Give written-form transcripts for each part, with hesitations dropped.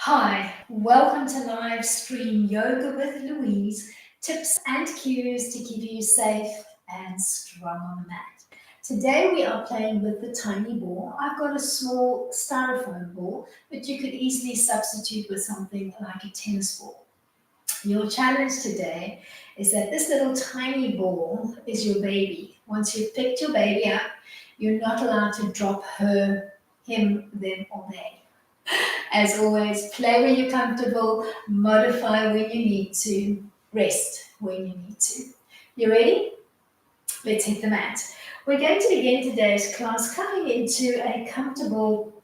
Hi, welcome to live stream Yoga with Louise, tips and cues to keep you safe and strong on the mat. Today we are playing with the tiny ball. I've got a small styrofoam ball, but you could easily substitute with something like a tennis ball. Your challenge today is that this little tiny ball is your baby. Once you've picked your baby up, you're not allowed to drop her, him, them, or they. As always, play when you're comfortable, modify when you need to, rest when you need to. You ready? Let's hit the mat. We're going to begin today's class coming into a comfortable,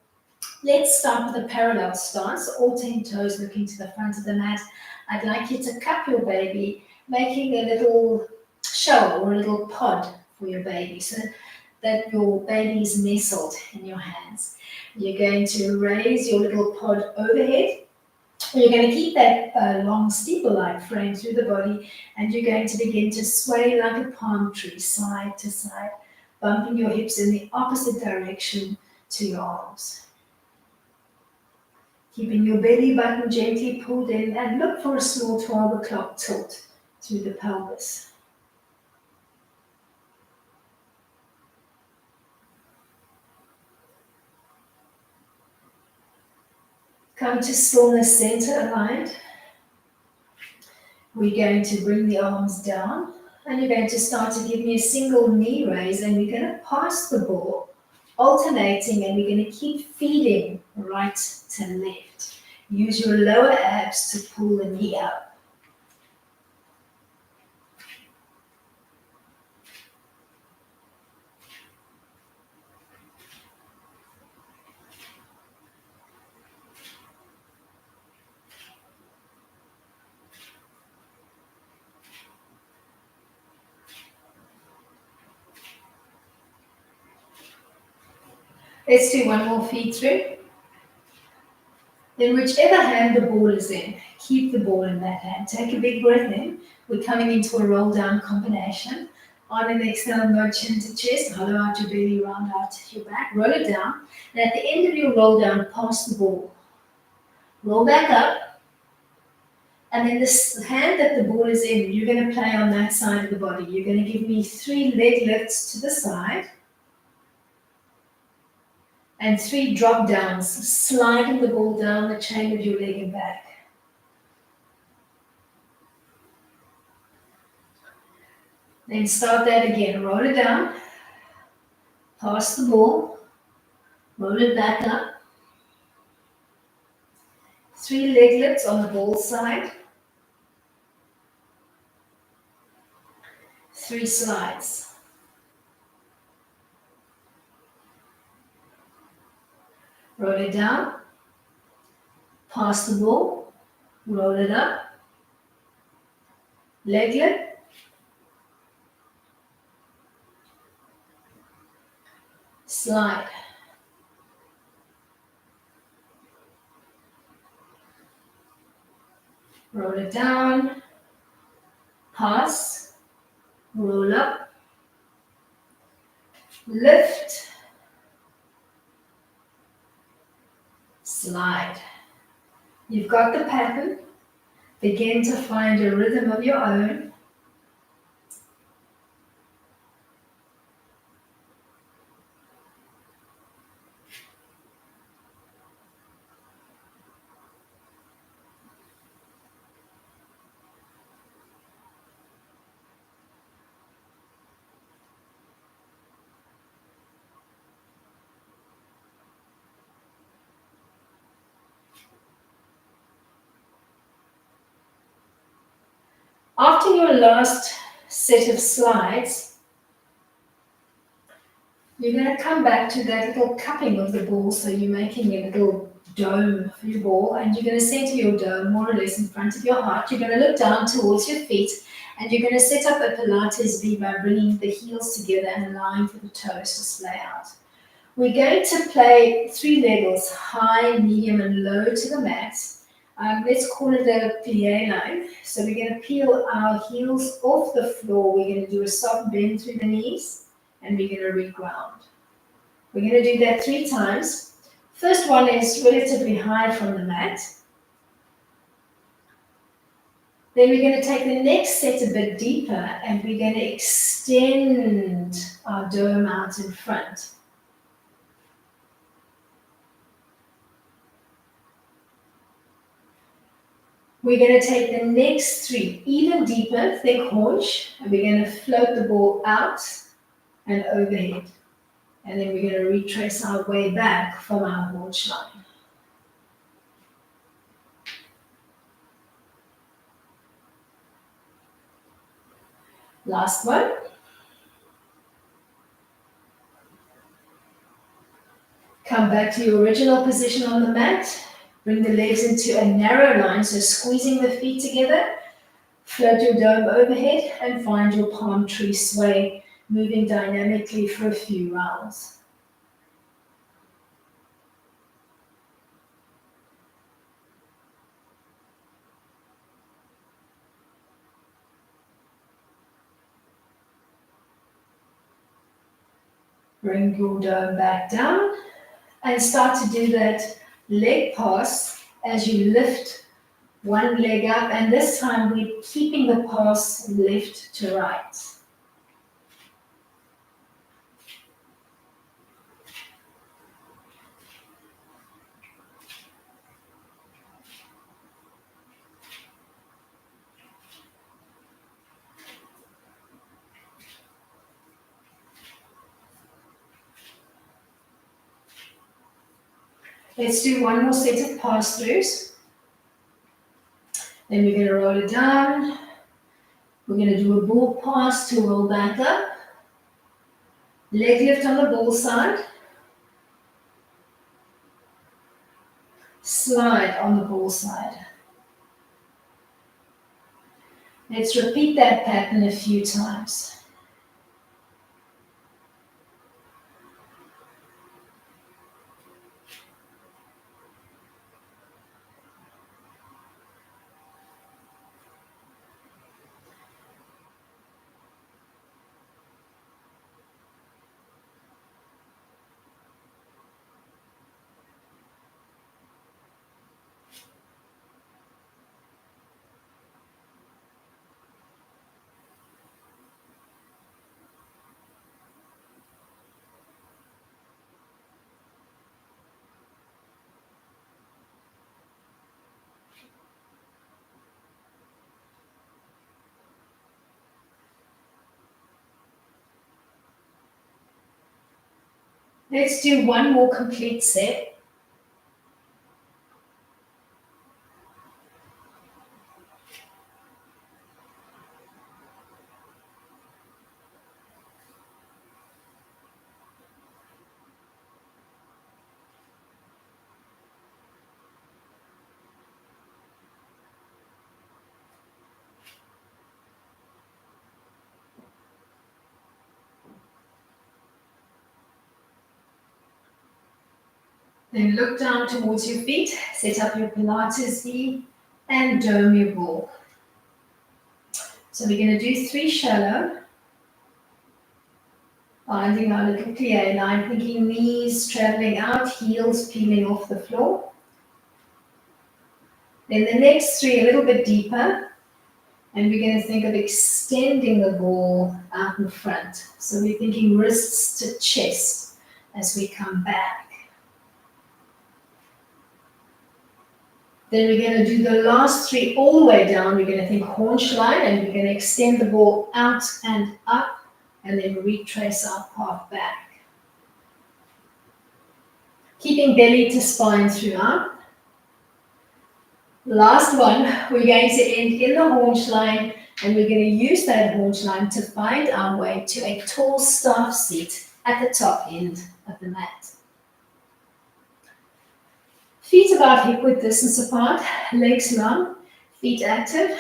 let's start with a parallel stance, all 10 toes looking to the front of the mat. I'd like you to cup your baby, making a little shell or a little pod for your baby so that your baby is nestled in your hands. You're going to raise your little pod overhead. You're going to keep that long steeple-like frame through the body, and you're going to begin to sway like a palm tree, side to side, bumping your hips in the opposite direction to your arms. Keeping your belly button gently pulled in, and look for a small 12 o'clock tilt through the pelvis. Come to stillness, center aligned. We're going to bring the arms down, and you're going to start to give me a single knee raise, and we're going to pass the ball, alternating, and we're going to keep feeding right to left. Use your lower abs to pull the knee up. Let's do one more feed through. Then whichever hand the ball is in, keep the ball in that hand. Take a big breath in. We're coming into a roll down combination. On an exhale, nod chin to chest, hollow out your belly, round out your back, roll it down. And at the end of your roll down, pass the ball. Roll back up. And then this hand that the ball is in, you're going to play on that side of the body. You're going to give me 3 leg lifts to the side. And 3 drop downs, sliding the ball down the chain of your leg and back. Then start that again. Roll it down, pass the ball, roll it back up. 3 leg lifts on the ball side. 3 slides. Roll it down, pass the ball, roll it up, leg lift, slide. Roll it down, pass, roll up, lift, slide. You've got the pattern. Begin to find a rhythm of your own. After your last set of slides, you're going to come back to that little cupping of the ball, so you're making a little dome for your ball, and you're going to center your dome more or less in front of your heart. You're going to look down towards your feet, and you're going to set up a Pilates V by bringing the heels together and allowing for the toes to splay out. We're going to play 3 levels, high, medium, and low to the mat. Let's call it a plie line. So we're going to peel our heels off the floor. We're going to do a soft bend through the knees, and we're going to reground. We're going to do that 3 times. First one is relatively high from the mat. Then we're going to take the next set a bit deeper and we're going to extend our dome out in front. We're going to take the next three, even deeper, thick haunch, and we're going to float the ball out and overhead. And then we're going to retrace our way back from our haunch line. Last one. Come back to your original position on the mat. Bring the legs into a narrow line, so squeezing the feet together. Float your dome overhead and find your palm tree sway, moving dynamically for a few rounds. Bring your dome back down and start to do that leg pass as you lift one leg up, and this time we're keeping the pass left to right. Let's do one more set of pass-throughs. Then we're going to roll it down. We're going to do a ball pass to roll back up. Leg lift on the ball side. Slide on the ball side. Let's repeat that pattern a few times. Let's do one more complete set. Then look down towards your feet, set up your Pilates knee, and dome your ball. So we're going to do 3 shallow, finding our little plie line, thinking knees traveling out, heels peeling off the floor. Then the next 3 a little bit deeper, and we're going to think of extending the ball out in front. So we're thinking wrists to chest as we come back. Then we're going to do the last 3 all the way down. We're going to think haunch line, and we're going to extend the ball out and up, and then retrace our path back. Keeping belly to spine throughout. Last one, we're going to end in the haunch line, and we're going to use that haunch line to find our way to a tall staff seat at the top end of the mat. Feet about hip width distance apart, legs long, feet active,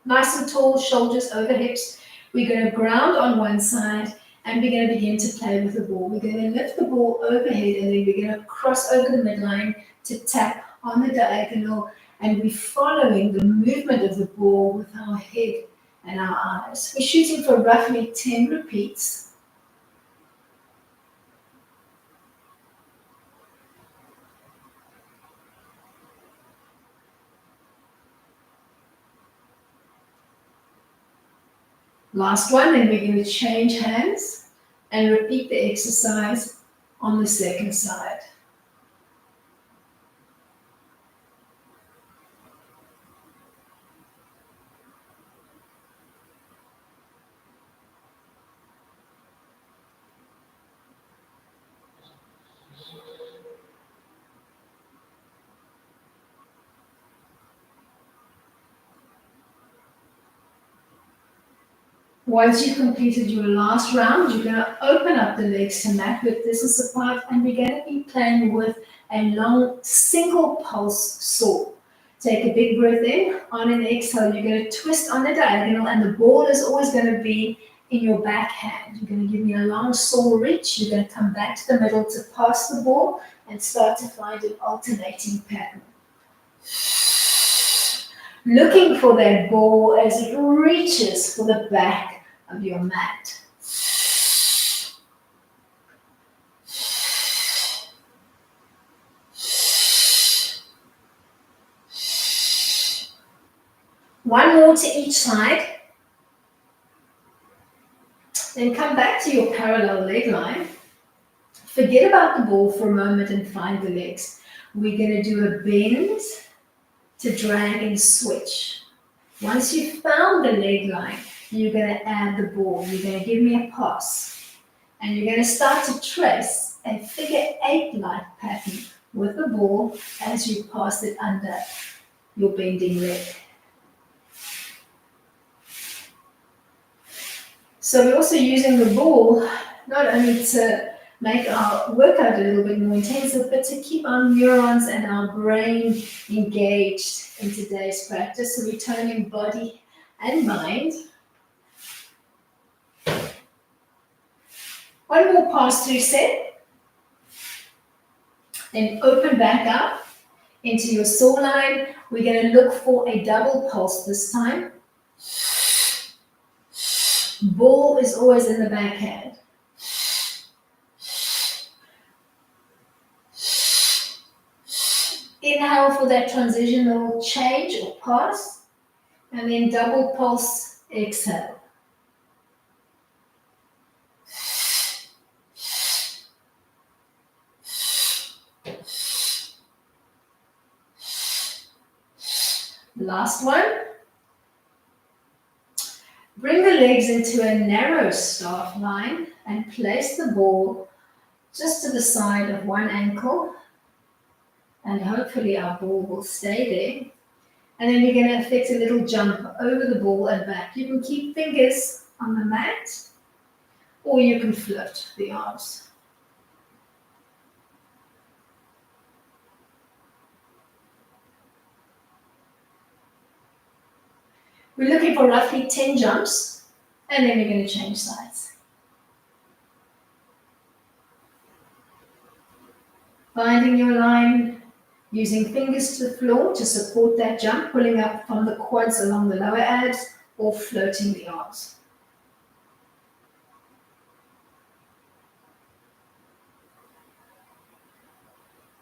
nice and tall, shoulders over hips. We're going to ground on one side, and we're going to begin to play with the ball. We're going to lift the ball overhead, and then we're going to cross over the midline to tap on the diagonal, and we're following the movement of the ball with our head and our eyes. We're shooting for roughly 10 repeats. Last one, then we're going to change hands and repeat the exercise on the second side. Once you've completed your last round, you're going to open up the legs to mat width. This is the part, and we're going to be playing with a long single pulse saw. Take a big breath in. On an exhale, you're going to twist on the diagonal, and the ball is always going to be in your back hand. You're going to give me a long saw reach. You're going to come back to the middle to pass the ball and start to find an alternating pattern. Looking for that ball as it reaches for the back of your mat. One more to each side. Then come back to your parallel leg line. Forget about the ball for a moment and find the legs. We're going to do a bend to drag and switch. Once you've found the leg line, you're going to add the ball. You're going to give me a pass. And you're going to start to trace a figure 8-like pattern with the ball as you pass it under your bending leg. So we're also using the ball not only to make our workout a little bit more intensive, but to keep our neurons and our brain engaged in today's practice. So we're turning body and mind. One more pass through set. Then open back up into your saw line. We're going to look for a double pulse this time. Ball is always in the backhand. Inhale for that transitional change or pass, and then double pulse, exhale. Last one. Bring the legs into a narrow staff line and place the ball just to the side of one ankle, and hopefully our ball will stay there. And then you're going to effect a little jump over the ball and back. You can keep fingers on the mat, or you can float the arms. We're looking for roughly 10 jumps, and then we're going to change sides. Finding your line, using fingers to the floor to support that jump, pulling up from the quads along the lower abs, or floating the arms.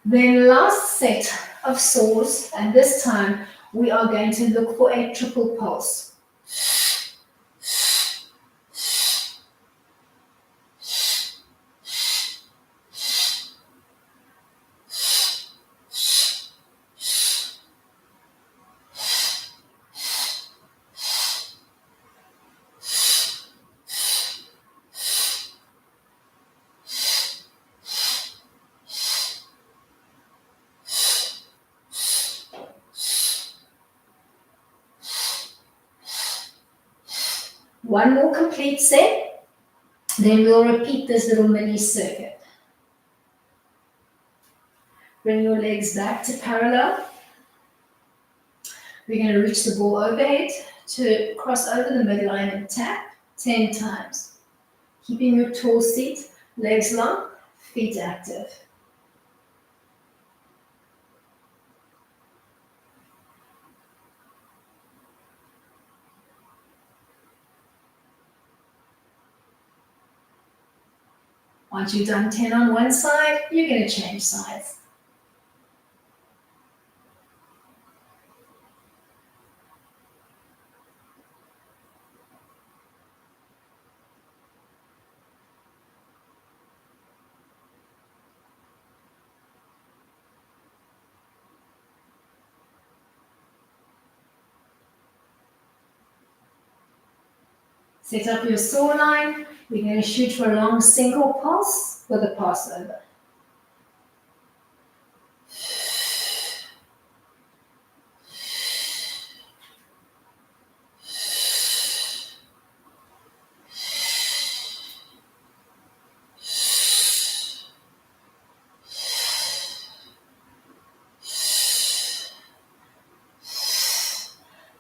Then last set of saws, and this time we are going to look for a triple pulse. One more complete set, then we'll repeat this little mini circuit. Bring your legs back to parallel. We're going to reach the ball overhead to cross over the midline and tap 10 times. Keeping your tall seat, legs long, feet active. Once you've done 10 on one side, you're going to change sides. Set up your saw line. We're going to shoot for a long single pulse with a passover.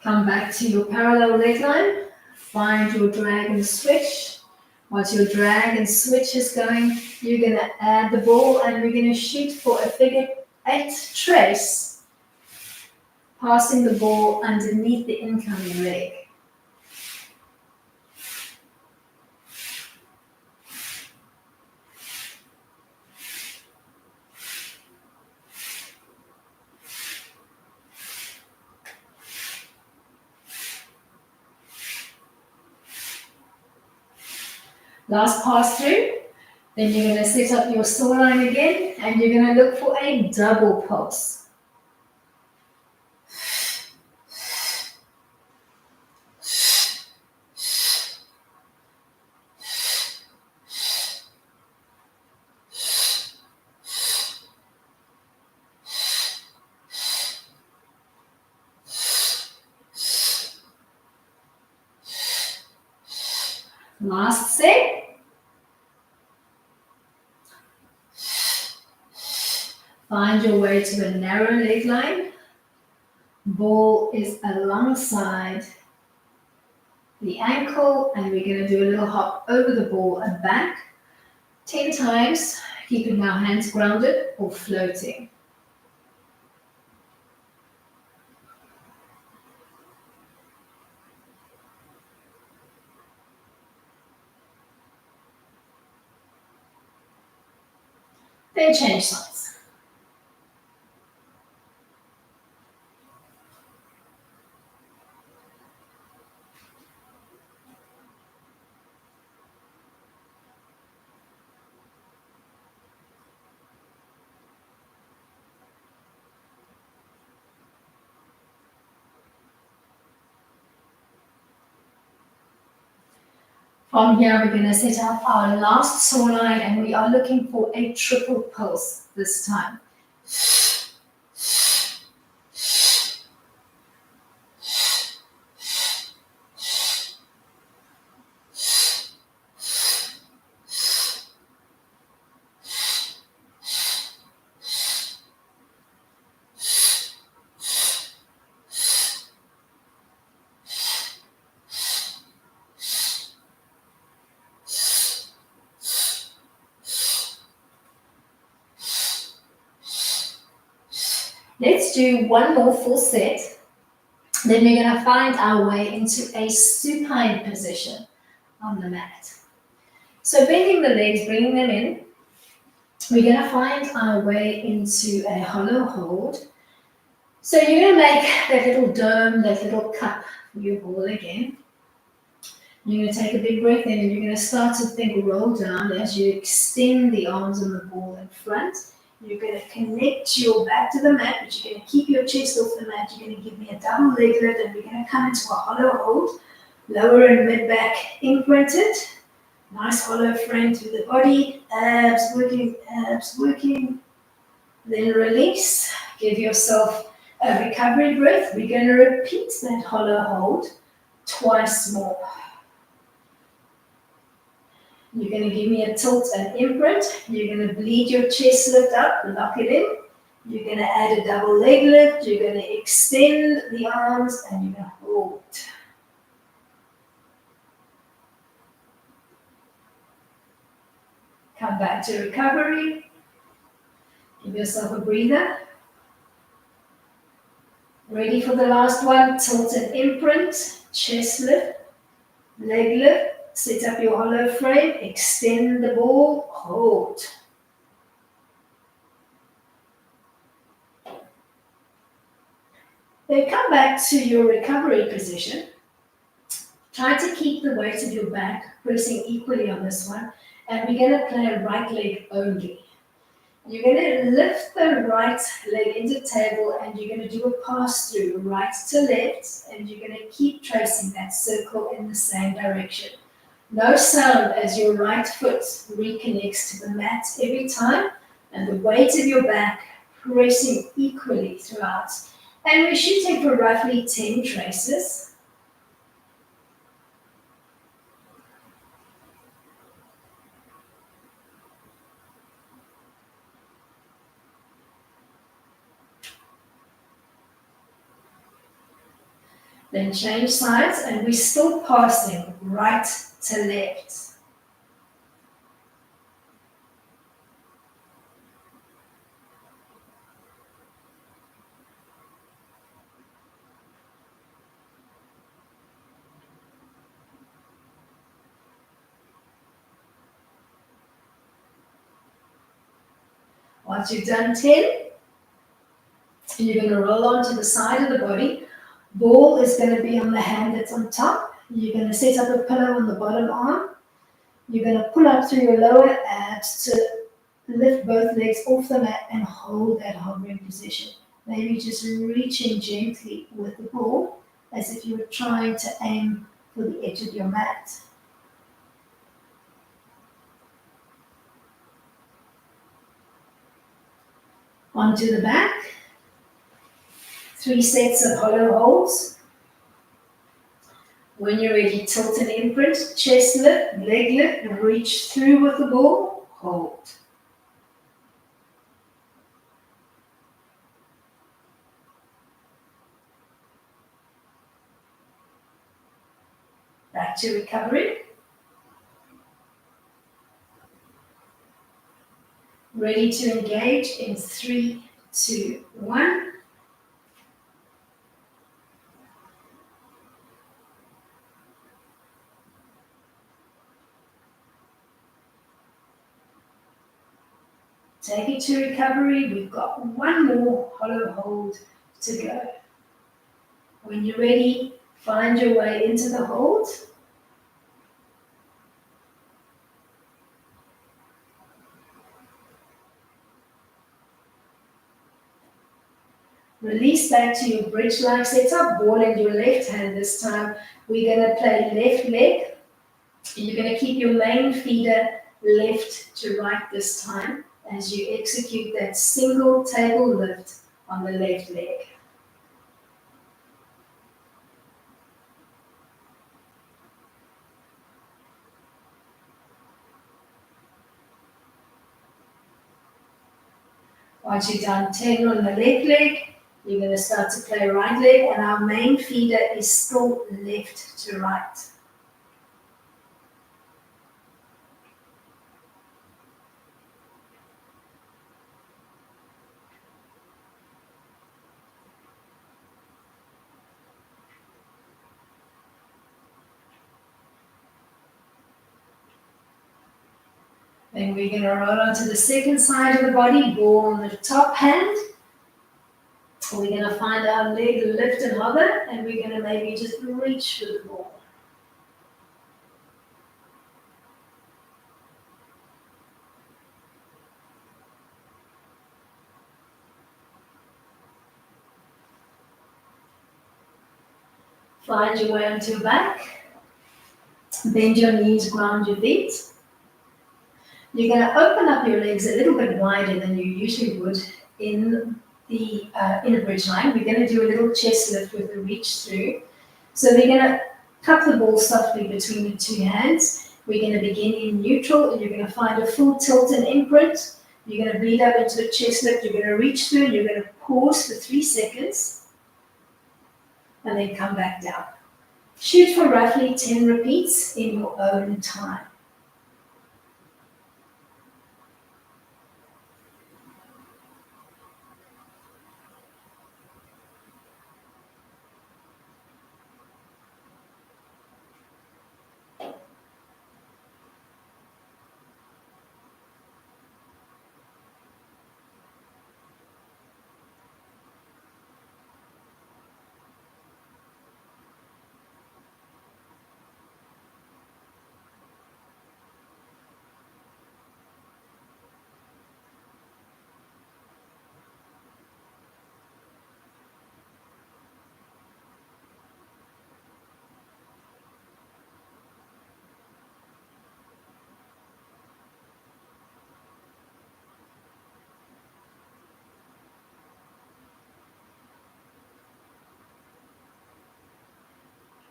Come back to your parallel leg line. Find your drag and switch. Once your drag and switch is going, you're going to add the ball and we're going to shoot for a figure 8 trace, passing the ball underneath the incoming leg. Last pass through, then you're going to set up your saw line again and you're going to look for a double pulse. Last set. Find your way to a narrow leg line. Ball is alongside the ankle and we're going to do a little hop over the ball and back 10 times, keeping our hands grounded or floating. Then change sides. From here, we're going to set up our last saw line and we are looking for a triple pulse this time. Let's do one more full set. Then we're going to find our way into a supine position on the mat. So bending the legs, bringing them in. We're going to find our way into a hollow hold. So you're going to make that little dome, that little cup for your ball again. You're going to take a big breath in and you're going to start to think roll down as you extend the arms on the ball in front. You're going to connect your back to the mat, but you're going to keep your chest off the mat. You're going to give me a double leg lift, and we're going to come into a hollow hold. Lower and mid back imprinted. Nice hollow frame through the body. Abs working, abs working. Then release. Give yourself a recovery breath. We're going to repeat that hollow hold twice more. You're going to give me a tilt and imprint. You're going to bleed your chest lift up, lock it in. You're going to add a double leg lift. You're going to extend the arms and you're going to hold. Come back to recovery. Give yourself a breather. Ready for the last one. Tilt and imprint. Chest lift. Leg lift. Set up your hollow frame, extend the ball, hold. Then come back to your recovery position. Try to keep the weight of your back pressing equally on this one. And we're going to play right leg only. You're going to lift the right leg into the table and you're going to do a pass through right to left, and you're going to keep tracing that circle in the same direction. No sound as your right foot reconnects to the mat every time, and the weight of your back pressing equally throughout. And we're shooting for roughly 10 traces. Then change sides, and we're still passing right to left. Once you've done 10, you're going to roll onto the side of the body. Ball is going to be on the hand that's on top. You're going to set up a pillow on the bottom arm. You're going to pull up through your lower abs to lift both legs off the mat and hold that hovering position. Maybe just reaching gently with the ball as if you were trying to aim for the edge of your mat. Onto the back. 3 sets of hollow holds. When you're ready, tilt and imprint, chest lift, leg lift, and reach through with the ball, hold. Back to recovery. Ready to engage in 3, 2, 1. Take it to recovery. We've got 1 more hollow hold to go. When you're ready, find your way into the hold. Release back to your bridge-like setup, ball in your left hand this time. We're going to play left leg. You're going to keep your main feeder left to right this time as you execute that single table lift on the left leg. Once you've done 10 on the left leg, you're going to start to play right leg, and our main feeder is still left to right. Then we're going to roll onto the second side of the body, ball on the top hand. We're going to find our leg lift and hover, and we're going to maybe just reach for the ball. Find your way onto your back. Bend your knees, ground your feet. You're going to open up your legs a little bit wider than you usually would in a bridge line. We're going to do a little chest lift with a reach through. So we're going to cup the ball softly between the 2 hands. We're going to begin in neutral, and you're going to find a full tilt and imprint. You're going to bleed up into a chest lift. You're going to reach through. You're going to pause for 3 seconds, and then come back down. Shoot for roughly 10 repeats in your own time.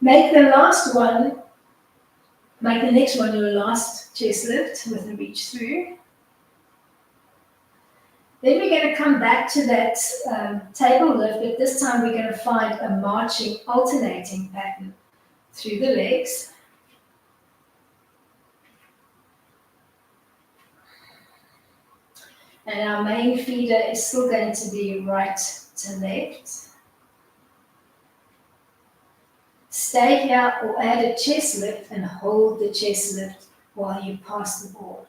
Make the last one, make the next one your last chest lift with a reach through. Then we're going to come back to that table lift, but this time we're going to find a marching, alternating pattern through the legs. And our main feeder is still going to be right to left. Stay here or add a chest lift and hold the chest lift while you pass the ball.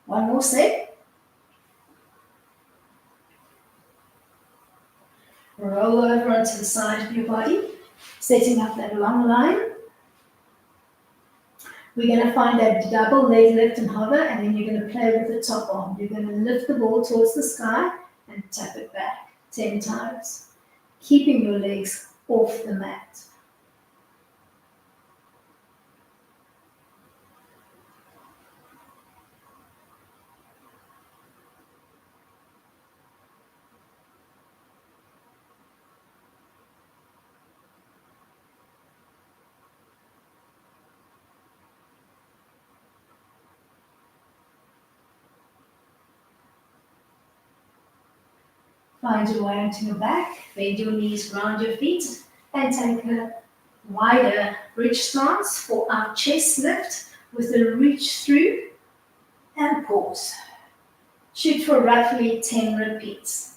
One more set. Roll over onto the side of your body, setting up that long line. We're going to find that double leg lift and hover, and then you're going to play with the top arm. You're going to lift the ball towards the sky and tap it back 10 times, keeping your legs off the mat. Find your way onto your back, bend your knees, ground your feet, and take a wider bridge stance for our chest lift with a reach through and pause. Shoot for roughly 10 repeats.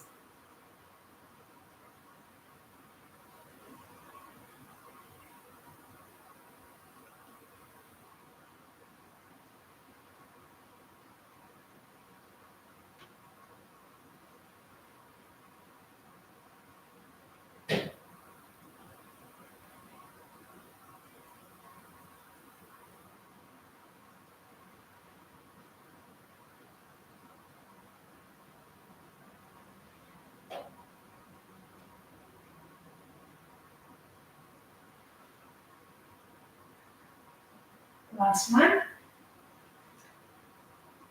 Last one.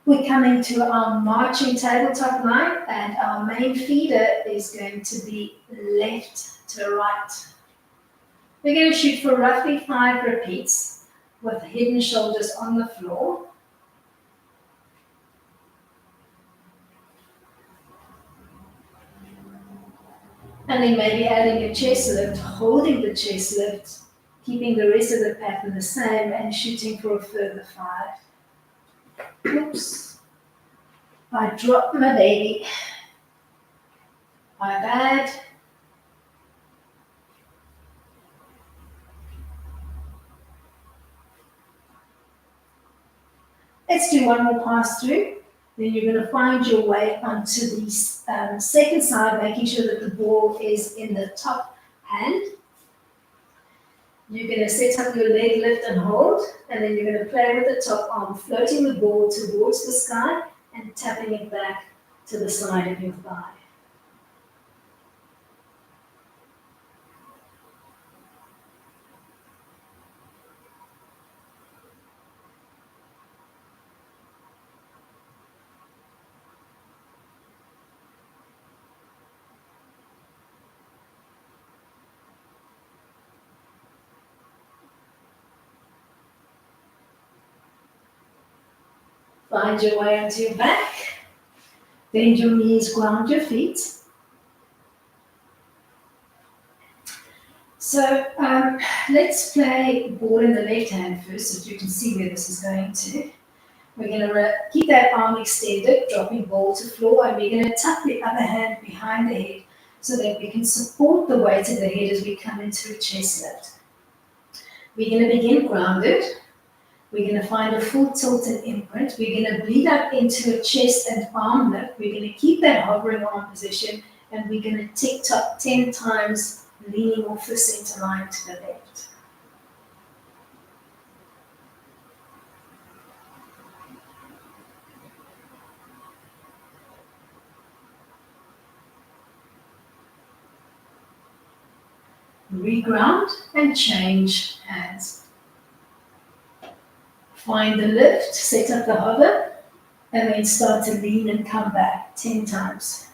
We're coming to our marching tabletop line, and our main feeder is going to be left to right. We're going to shoot for roughly 5 repeats with hidden shoulders on the floor. And then maybe adding a chest lift, holding the chest lift, keeping the rest of the pattern the same, and shooting for a further 5. Oops. I dropped my baby. My bad. Let's do one more pass through. Then you're going to find your way onto the second side, making sure that the ball is in the top hand. You're going to set up your leg lift and hold, and then you're going to play with the top arm, floating the ball towards the sky and tapping it back to the side of your thigh. Find your way onto your back. Bend your knees, ground your feet. So let's play ball in the left hand first, so you can see where this is going to. We're going to keep that arm extended, dropping ball to floor, and we're going to tuck the other hand behind the head so that we can support the weight of the head as we come into a chest lift. We're going to begin grounded. We're going to find a full tilt and imprint. We're going to bleed up into a chest and arm lift. We're going to keep that hovering arm position, and we're going to tick-tock 10 times, leaning off the center line to the left. Reground and change hands. Find the lift, set up the hover, and then start to lean and come back 10 times.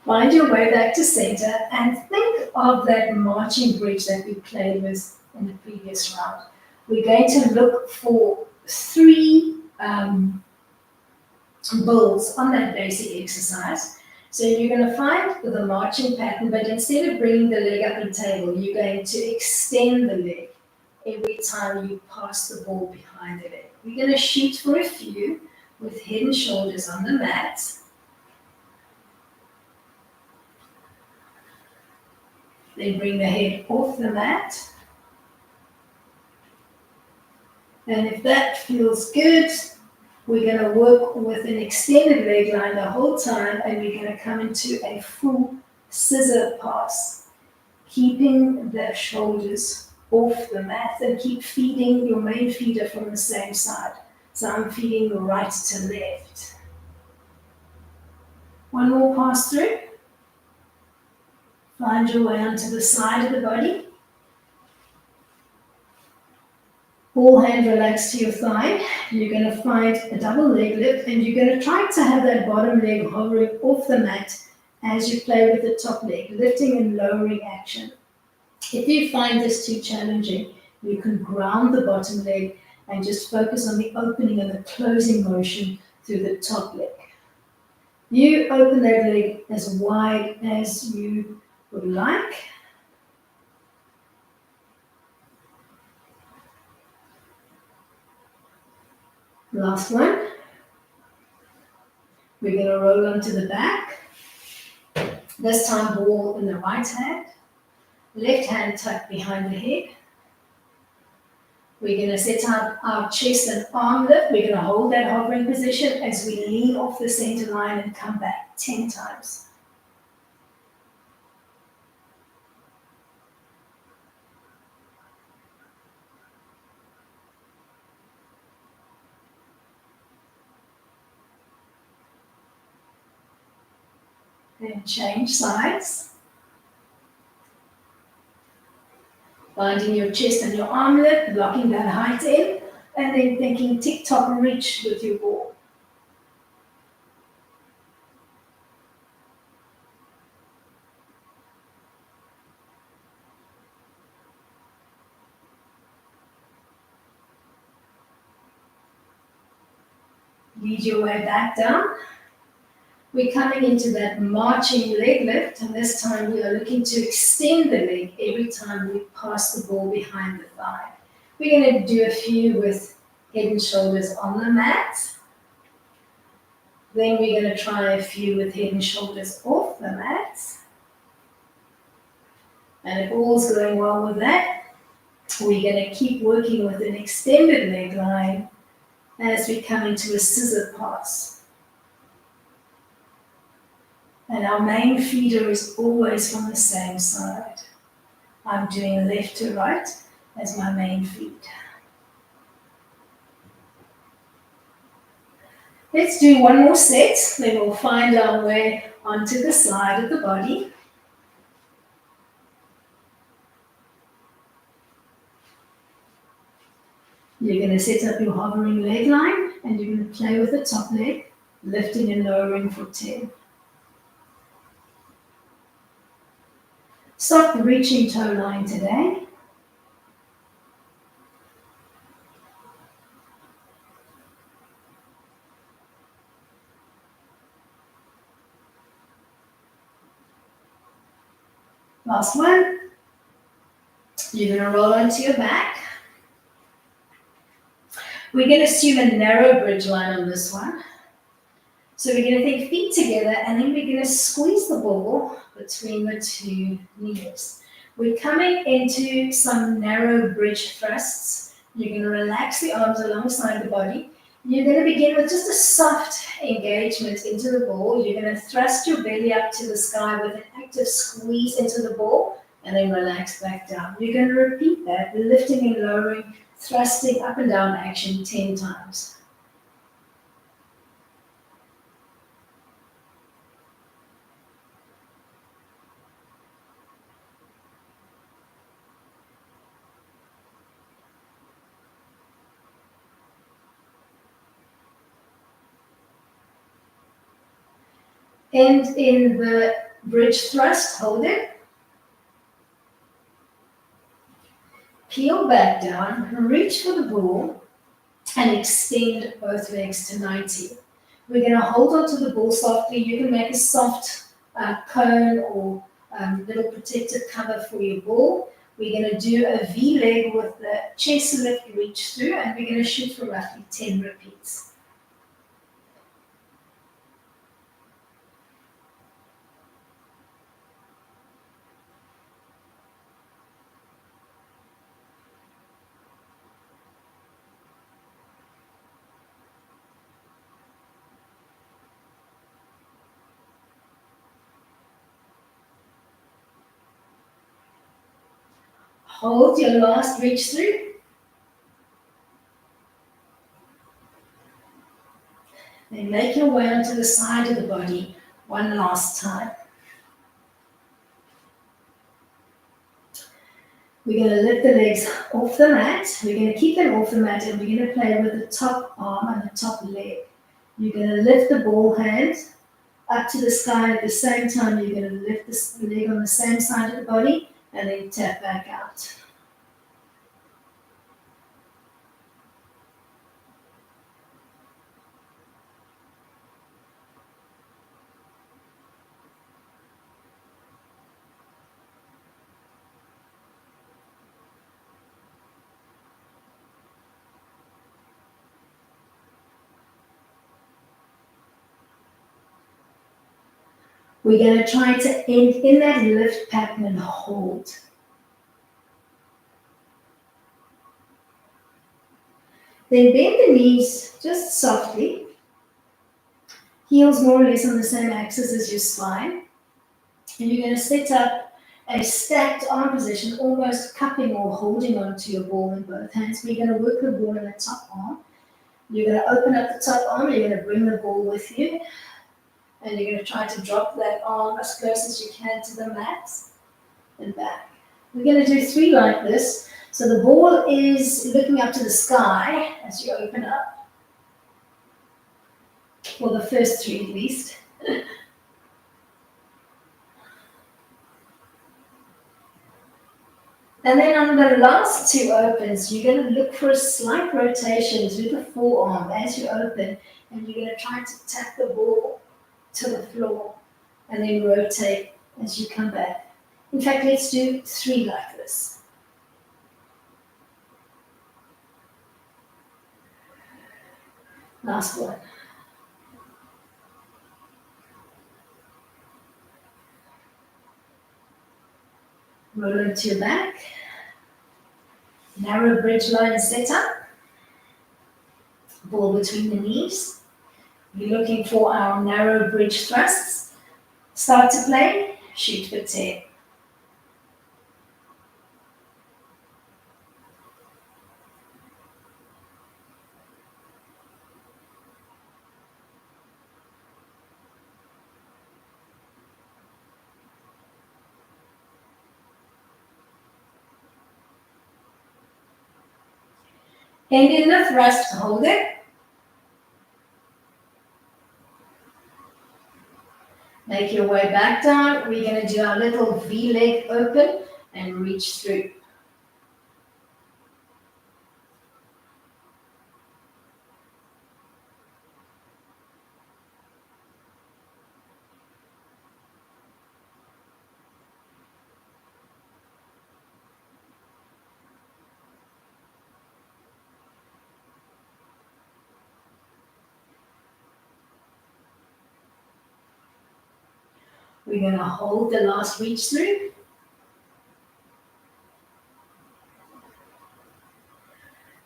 Find your way back to center and think of that marching bridge that we played with in the previous round. We're going to look for 3 bulls on that basic exercise. So you're going to find the marching pattern, but instead of bringing the leg up and table, you're going to extend the leg every time you pass the ball behind the leg. We're going to shoot for a few with head and shoulders on the mat. Then bring the head off the mat. And if that feels good, we're going to work with an extended leg line the whole time, and we're going to come into a full scissor pass, keeping the shoulders off the mat and keep feeding your main feeder from the same side. So I'm feeding right to left. One more pass through. Find your way onto the side of the body. All hand relaxed to your thigh. You're going to find a double leg lift, and you're going to try to have that bottom leg hovering off the mat as you play with the top leg, lifting and lowering action. If you find this too challenging, you can ground the bottom leg and just focus on the opening and the closing motion through the top leg. You open that leg as wide as you would like. Last one. We're going to roll onto the back. This time ball in the right hand. Left hand tucked behind the head. We're going to set up our chest and arm lift. We're going to hold that hovering position as we lean off the center line and come back 10 times. Then change sides. Finding your chest and your arm lift, blocking that height in, and then thinking tick-tock reach with your ball. Lead your way back down. We're coming into that marching leg lift, and this time we are looking to extend the leg every time we pass the ball behind the thigh. We're going to do a few with head and shoulders on the mat. Then we're going to try a few with head and shoulders off the mat. And if all's going well with that, we're going to keep working with an extended leg line as we come into a scissor pass. And our main feeder is always from the same side. I'm doing left to right as my main feed. Let's do one more set, then we'll find our way onto the side of the body. You're going to set up your hovering leg line, and you're going to play with the top leg, lifting and lowering for 10. Stop reaching toe line today. Last one. You're going to roll onto your back. We're going to assume a narrow bridge line on this one. So we're going to think feet together, and then we're going to squeeze the ball between the two knees. We're coming into some narrow bridge thrusts. You're going to relax the arms alongside the body. You're going to begin with just a soft engagement into the ball. You're going to thrust your belly up to the sky with an active squeeze into the ball, and then relax back down. You're going to repeat that, lifting and lowering, thrusting up and down action 10 times. End in the bridge thrust, hold it. Peel back down, reach for the ball, and extend both legs to 90. We're going to hold onto the ball softly. You can make a soft cone or little protective cover for your ball. We're going to do a V leg with the chest lift reach through, and we're going to shoot for roughly 10 repeats. Hold your last reach through. Then make your way onto the side of the body one last time. We're going to lift the legs off the mat. We're going to keep them off the mat, and we're going to play with the top arm and the top leg. You're going to lift the ball hand up to the sky at the same time. You're going to lift the leg on the same side of the body and then tap back out. We're going to try to end in that lift pattern and hold. Then bend the knees just softly. Heels more or less on the same axis as your spine. And you're going to set up a stacked arm position, almost cupping or holding onto your ball in both hands. We're going to work the ball in the top arm. You're going to open up the top arm. You're going to bring the ball with you. And you're going to try to drop that arm as close as you can to the mat and back. We're going to do 3 like this. So the ball is looking up to the sky as you open up. For the first 3 at least. And then on the last 2 opens, you're going to look for a slight rotation through the forearm as you open. And you're going to try to tap the ball to the floor and then rotate as you come back. In fact, let's do 3 like this. Last one. Roll into your back. Narrow bridge line setup. Ball between the knees. We're looking for our narrow bridge thrusts. Start to play, shoot for 10. End in the thrust, hold it. Make your way back down. We're going to do our little V leg open and reach through. We're going to hold the last reach through.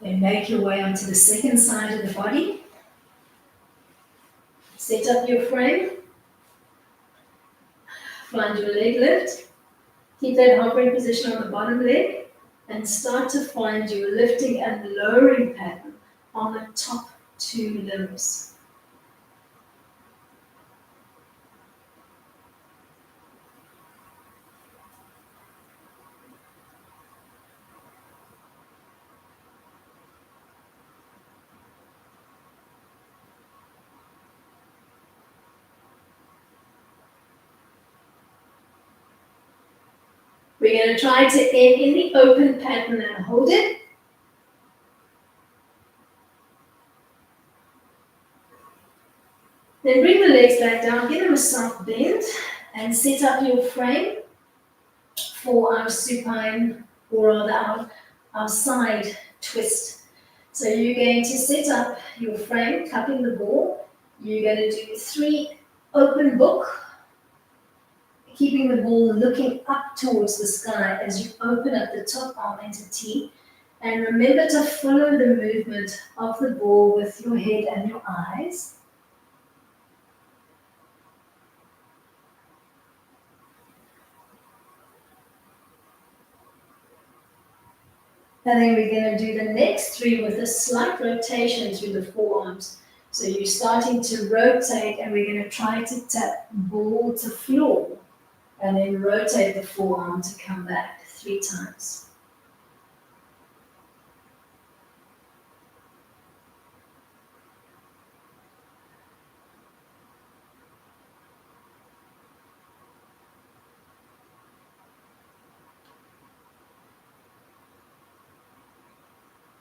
Then make your way onto the second side of the body. Set up your frame. Find your leg lift. Keep that hovering position on the bottom leg. And start to find your lifting and lowering pattern on the top 2 limbs. We're going to try to end in the open pattern and hold it. Then bring the legs back down, give them a soft bend, and set up your frame for our supine, or rather our side twist. So you're going to set up your frame, cupping the ball. You're going to do 3 open book, keeping the ball looking up towards the sky as you open up the top arm into T. And remember to follow the movement of the ball with your head and your eyes. And then we're going to do the next 3 with a slight rotation through the forearms. So you're starting to rotate, and we're going to try to tap ball to floor, and then rotate the forearm to come back 3 times.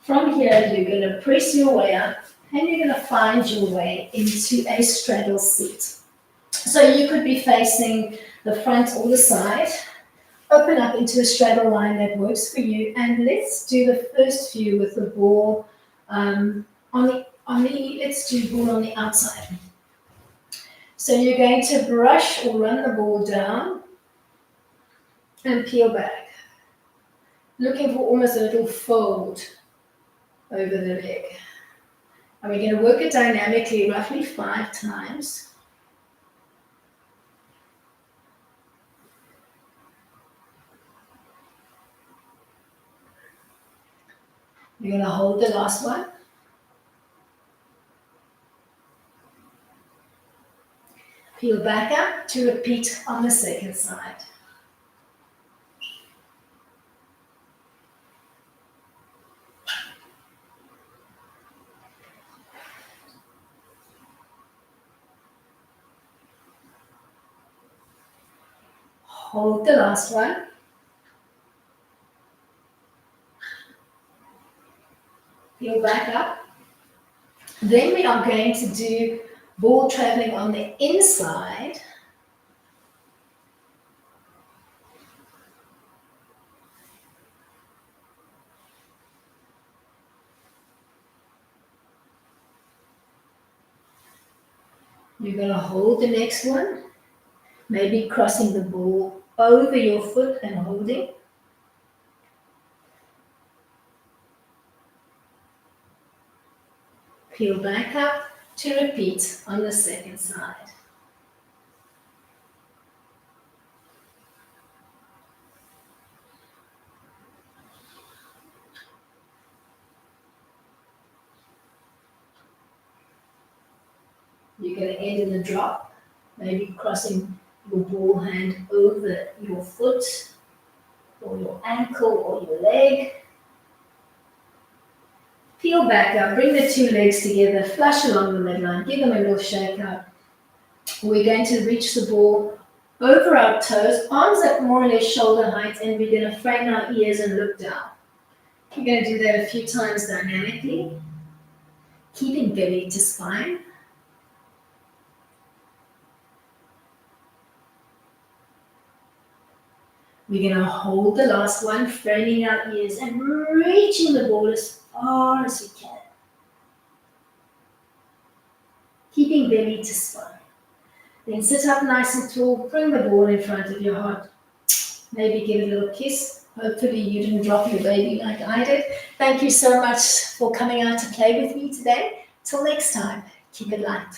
From here, you're going to press your way up, and you're going to find your way into a straddle seat. So you could be facing the front or the side. Open up into a straddle line that works for you, and let's do the first few with the ball let's do ball on the outside. So you're going to brush or run the ball down and peel back, looking for almost a little fold over the leg. And we're going to work it dynamically, roughly 5 times. We're going to hold the last one. Peel back up to repeat on the second side. Hold the last one. Peel back up. Then we are going to do ball traveling on the inside. You're going to hold the next one, maybe crossing the ball over your foot and holding. Peel back up to repeat on the second side. You're going to end in a drop, maybe crossing your ball hand over your foot or your ankle or your leg. Peel back up, bring the 2 legs together, flush along the midline, give them a little shake out. We're going to reach the ball over our toes, arms up more or less shoulder height, and we're going to frame our ears and look down. We're going to do that a few times dynamically, keeping belly to spine. We're going to hold the last one, framing our ears and reaching the ball as far as we can. Keeping belly to spine. Then sit up nice and tall, bring the ball in front of your heart. Maybe give it a little kiss. Hopefully you didn't drop your baby like I did. Thank you so much for coming out to play with me today. Till next time, keep it light.